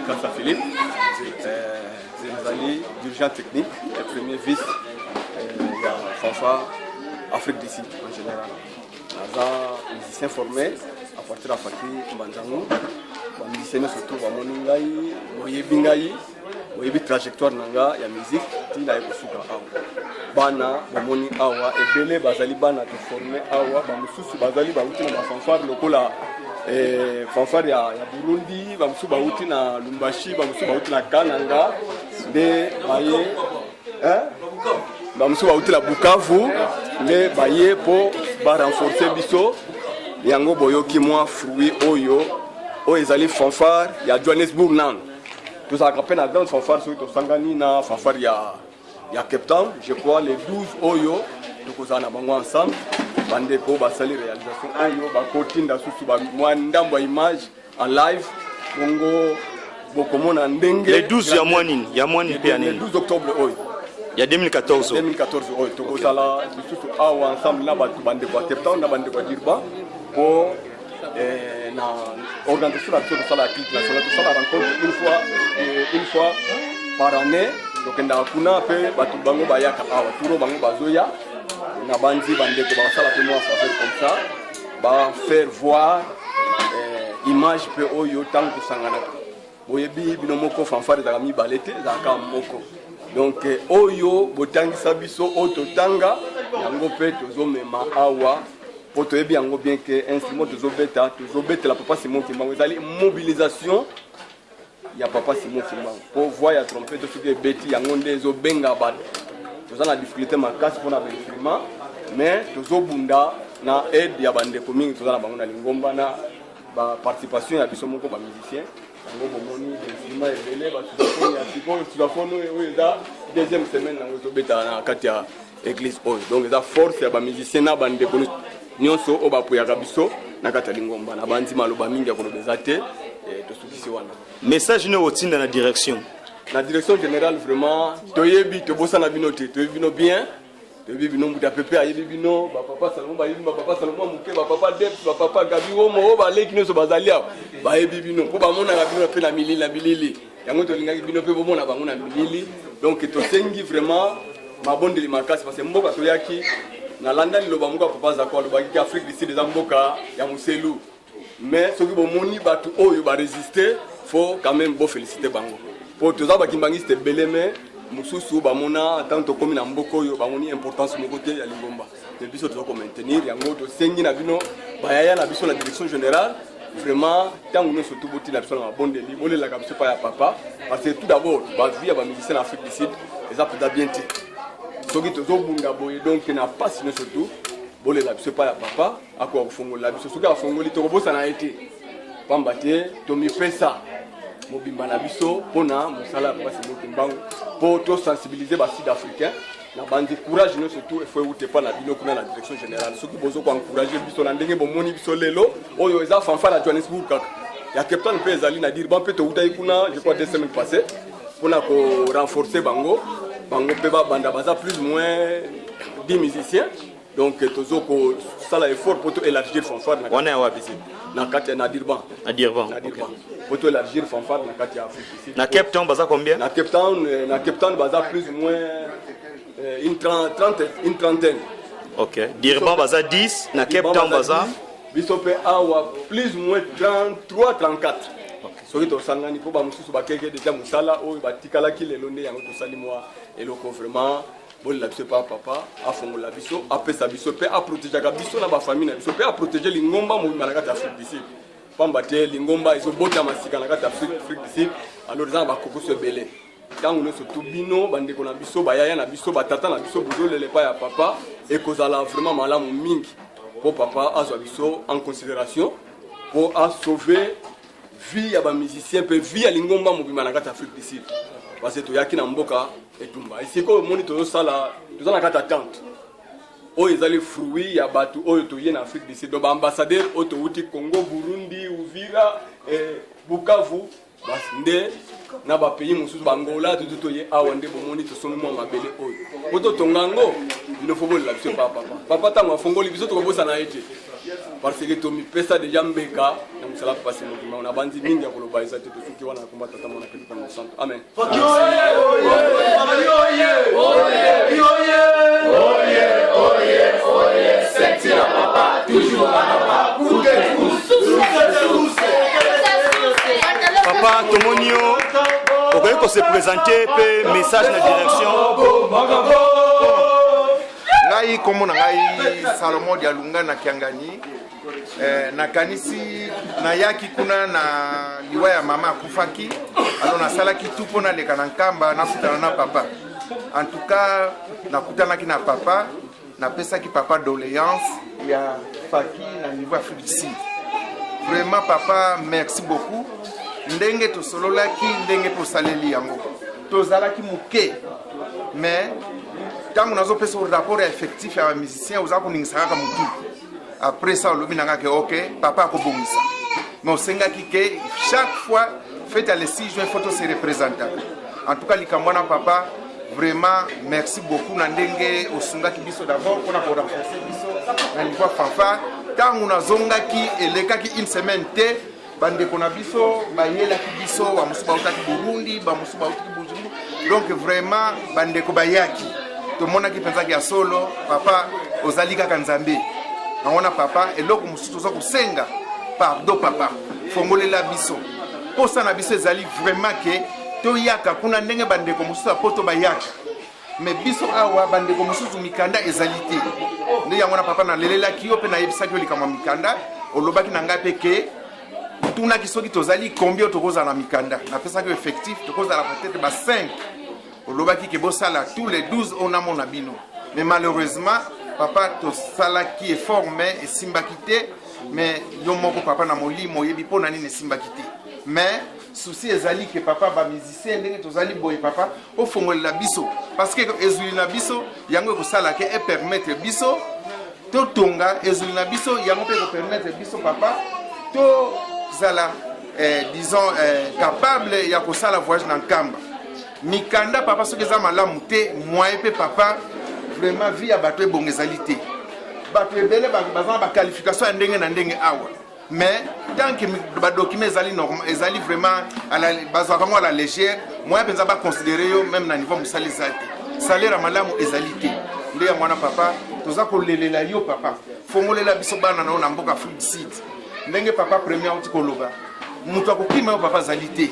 Makassa Philippe, Zenzali, dirigeant technique, et premier vice, il y a Fanfare Afrique d'ici en général. Les musiciens formés à partir de la Fakri Banzangou, les musiciens surtout Wamoningaï, Boyebingaï, Boyebi trajectoire nanga ya musique, Tina Ekosuka Awa. Bana, Bamoni Awa, et Bele Bazali Bana te formé Awa, Bamususu Bazali Bauti na Fanfare lokola. Fanfare ya Burundi, bamusu bauti na Lumbashi, bamusu bauti na Kananga, de baye, bamusu bauti na Bukavu, de baye pour renforcer biso, yango boyoki moi fruit oyo, ezali fanfare ya Johannesburg nan. Tout ça rappelle la grande fanfare sur to sangani na fanfare ya Cape Town, je crois les 12 oyo, donc on a bango ensemble. Bande ko basali réalisation ayo bakotinda susu ba mwandambo image en live bongo bokomona ndenge les 12 ya mwani pia nini le 12 octobre oyo ya 2014 oyo tokozala susu awa ensemble na batu bande ko Cape Town na bande ko Dirba pour na organisation de sala clip national de sala rencontre une fois par année donc nda kuna pe batu bango bayaka awa turo bango bazoya na bandi bande ko basala pe moi faire comme ça ba faire voir image pe oyo tango sangana boyebi bino moko fanfare za mi balete za ka moko donc oyo botangisa biso ototanga yango pe tozomema awa po toyebi yango bien que instrument tozobeta la papa Simon Kimbangu ezali mobilisation ya papa Simon Kimbangu pour voir ya trompette to ke beti yango ndezo benga bad toza na difficulté makasi pour na instrument mais tozobunda na aide ya bande commune toza na bango na lingomba na ba participation ya biso moko ba musicien yango bomoni instrument ebele ba tuzafono oyo eza deuxième semaine na tozobeta na kati ya église oyo donc eza force ya ba musicien na bande commune nyonso o bapuyaka biso na kati ya lingomba na bandi maloba mingi ya kolobeza te tosukisi wana message ne otinda na direction générale vraiment toyebi tobosana bino te toyebi bino bien toyebi bino muta pepe ayebi bino bapapa Salomon bayebi bapapa Salomon muke bapapa Deps bapapa Gabi Omo o baleki nyonso bazali awa bayebi bino mpo bamonaka bino mpe na milili yango tolingaki bino mpe bomona bango na milili donc tosengi vraiment mabondeli makasi parce que mboka toyaki na landa liloba moko papa Zako alobaki Afrique d'ici des mboka ya muselu mais soki bomoni batu oyo ba résister faut quand même bo féliciter bango po toza bakimbangiste beleme mususu bamona tant komi na mboko oyo bamoni importance moko te ya lingomba te biso tozo ko maintenir yango to sengi na bino bayaya na biso la direction générale vraiment tant nous surtout boti na biso na bondeli bolela ka biso pa ya papa parce que tout d'abord ba vie ya ba musicien en Afrique du Sud les a peut-être bien té soki tozo bunda boye donc na passe ne surtout bolela biso pa ya papa akwa kufongola biso soki afongoli to kobosa na été pamba te to mi pesa mobimba na biso pona musala papa Simon Kimbangu pour to sensibiliser ba sud-africain na bandi courage no surtout il faut ute pa na bino kuna na direction générale soki bozo ko encourager biso na ndenge bomoni biso lelo oyo eza fanfare na Johannesburg kaka ya Captain pe ezali na dire ban pe to utai kuna je crois 2 semaines passées pona ko renforcer bango pe ba banda baza plus ou moins 10 musiciens donc tozo ko sala effort pour to élargir fanfare na wana wapi si na kati na Dirban pour to élargir fanfare na kati ya Afrique ici na Cape Town baza combien na Cape Town baza plus ou moins une trentaine OK Dirban baza 10 na Cape Town baza biso pe awa plus ou moins 33 34 soki tosangani po bamususu bakeke deja musala oyo batikalaki lelo nde yango tosali mwa eloko vraiment bolela biso pa papa afongola biso apesa biso pe aprotégaka biso na bafamille na biso pe aprotéger lingomba mobimba na kati ya Afrique du Sud pamba te lingomba ezobota masika na kati ya Afrique du Sud alors eza na bakokoso ebele ntango nyonso to bino bandeko na biso bayaya na biso batata na biso bozolele pa ya papa ekozala vraiment malamu mingi po papa azwa biso en considération po asauver vie ya bamusicien mpe vie ya lingomba mobimba na kati ya Afrique du Sud parce que toyaki na mboka etumba esiko omoni tozosala toza na kati ya tente oyo ezali fruit ya bato oyo toye na Afrique du Sud do baambassadeur oyo touti Congo Burundi Uvira Bukavu basi nde na bapays mosusu bangola tutu toye awa nde bomoni tosomi mwa mabele oyo po totongango bino fo bolela biso papa ntango afongoli biso tokobosana ye te parce que tomipesa deja mbeka musala papa c'est nous on a bandi mingi ya koloba eza te tosuki wana komba tata mona ke tokana santo amen Septina papa toujours papa pour que tous Papa Tomonio, on se présenter un message de direction. Ngai komo na ngai Salomon Dialunga na Kiangani na kanisi na yaki kuna na liwa ya mama kufaki alors na sala ki tupo na leka na nkamba na futana na papa en tout cas na kutana ki na papa na pesa ki papa doléance ya faki na niveau Afrique du Sud. Vraiment papa merci beaucoup ndenge to solola ki ndenge to saleli yango to zala ki muke mais quand on a un rapport effectif à un musicien, vous avez un après ça, on a dit ok, papa a ça. Mais on sait que chaque fois, faites à les 6 juin, photo se représente. En tout cas, les Kambana papa, vraiment, merci beaucoup. Nandenge, au Sunga qui biso d'abord, on a pour renforcer biso, on a fanfare. Quand on a zonga qui et les cas qui une semaine té, bande qu'on a biso, bayela qui biso, bamusuba utaki Burundi, bamusuba utaki Bujumbura. Donc vraiment, bande ko bayaki. Tout le monde qui pense qu'il y a solo, papa, aux alliés Kanzambi. On a papa, et là, on se senga. Pardon, papa. Fongole la biso. Pour ça, na biso, zali vraiment que, to yaka, kuna nenge bande comme ça, poto bayaka. Mais biso awa, bande comme ça, mikanda ezalité. Ne yamona papa na lelela kiyo, pe na yebisa kiyo likama mikanda, olobaki nanga peke, tuna kisoki tozali, combien tokoza na mikanda. Na pesa que effectif, tokoza la peut-être 5. Olobaki ke bosala tous les 12 on a mon abino. Mais malheureusement, papa to sala qui est formé et simbakité, mais yo moko papa na molimo yebi pona ni simbakité. Mais souci ezali que papa ba musicien ndenge to zali boy papa au fongol la biso parce que ezuli na biso yango ko sala ke e permettre biso to tonga ezuli na biso yango pe ko permettre biso papa to zala disons capable ya ko sala voyage na kamba. Mikanda papa ce que ça malamu te moi et papa vraiment vie à battre bongezalité battre belle ba qualification ndenge na ndenge awa mais tant que ba document ezali normal ezali vraiment à la bazaka à la légère moi penza ba considérer yo même na niveau musali zati salaire malamu ezalité nde ya mwana papa toza ko lelela yo papa fongolela biso bana na mboka Afrique du Sud ndenge papa premier utikoloba mutu akokima yo papa zalité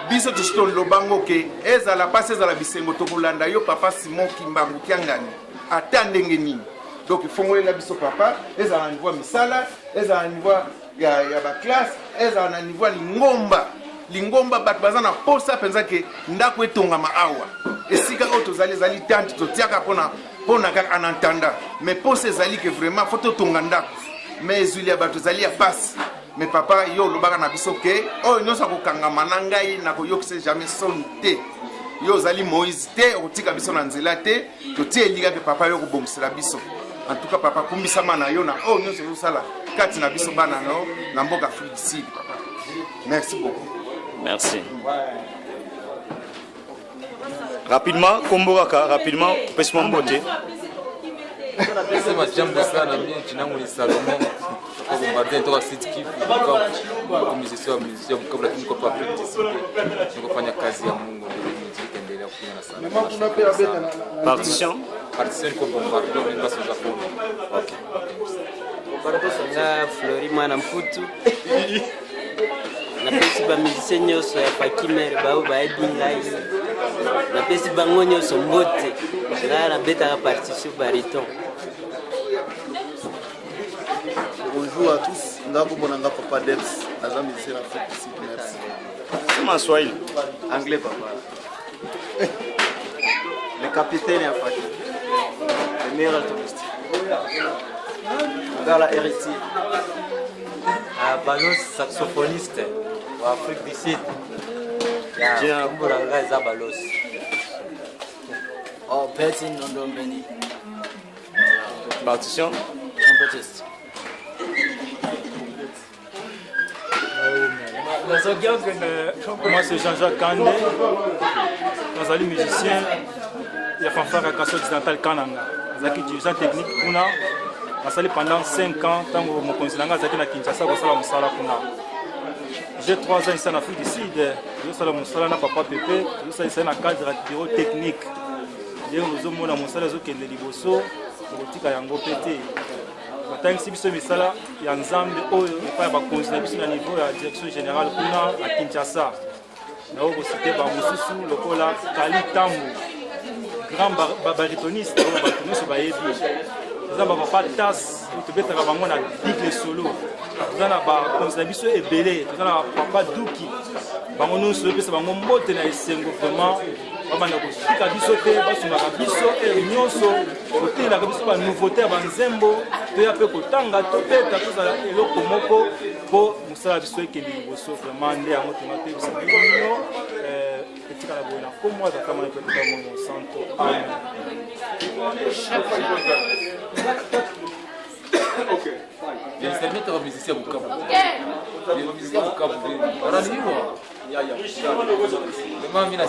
biso tushito lobango ke ezala pase ezala bisengo tokolanda yo papa Simon Kimbangu Kiangani ata ndenge nini donc fongolela biso papa ezala niveau misala ezala niveau ya ba classe ezala na niveau lingomba bat bazana posa penza ke ndako etongama awa esika o tozali zali tante totiaka pona kaka en entendant mais posa ezali ke vraiment faut totonga ndako mais ezuli ya bato zali ya passe. Mais papa, yo lobaka na biso ke oh nyosa ko kangama na ngai na ko yokse jamais sonte yo zali Moïse te otika biso na nzela te to tie liga ke papa yo ko bongsela biso en tout cas papa kumbisa mana yo na oh nyosa yo sala kati na biso bana no na mboka Afrique du Sud papa merci beaucoup merci rapidement komboraka rapidement pèsement beauté c'est ma jambe ça na bien jinangu ni Salomon pour bombarder toka site kifu kwa musicien kabla tuniko kwa Afrique du Sud tukofanya kazi ya Mungu ndio endelea kufanya sana partition kwa bombarder ndio sasa kwa OK bombarder sanga Flori mwana mfutu na pesi ba musicien nyoso ya Fakimere bao ba edingai na pesi bango nyoso mbote na beta partition bariton. Bonjour à tous, Ngako Bonanga Papa Debs, agent musicien Afrique du Sud, merci. Comment Swahili? Anglais papa. Le capitaine est à Faki. Le meilleur altomiste. Gala héritier. Balos saxophoniste en Afrique du Sud. Bien. Bonanga eza Balos. Oh, Betty Nondo Beni. Partition Trompetiste. Moi c'est Jean-Jacques Kandé, Nazali musicien, il y a fanfare à Kasso Occidental Kananga. Zaki dirigeant technique Kuna, nasali pendant 5 ans ntango mokonzi na ngai azalaki na Kinshasa kosala mosala kuna. J'ai 3 ans ici en Afrique du Sud. Je suis allé na papa Pépé, je suis allé na cadre de bureau technique. Je suis allé na mosala zokende liboso, kotika yango pété. Batangisi biso misala ya nzambe oyo epai bakonzi na biso na niveau ya direction générale kuna à Kinshasa. Na oko cité ba mosusu lokola Kali Tambo, grand baritoniste oyo batonisi bayebi. Nous avons pas de tasse, nous avons un digle solo. Nous avons un biso ebélé, nous avons papa Douki. Nous avons un biso mbote na esengo vraiment. Nous avons un biso te, nous biso et nyonso. Côté la biso ba nouveauté ba nzembo, to ya pe kotanga to peta to za eloko moko po musala biso ekeli boso vraiment ndé yango tomate biso bino etika la bona. Comme moi za kama na peta mon santo. Amen. Ok. Je vais mettre un musicien au Bukavu. Les musiciens au Bukavu.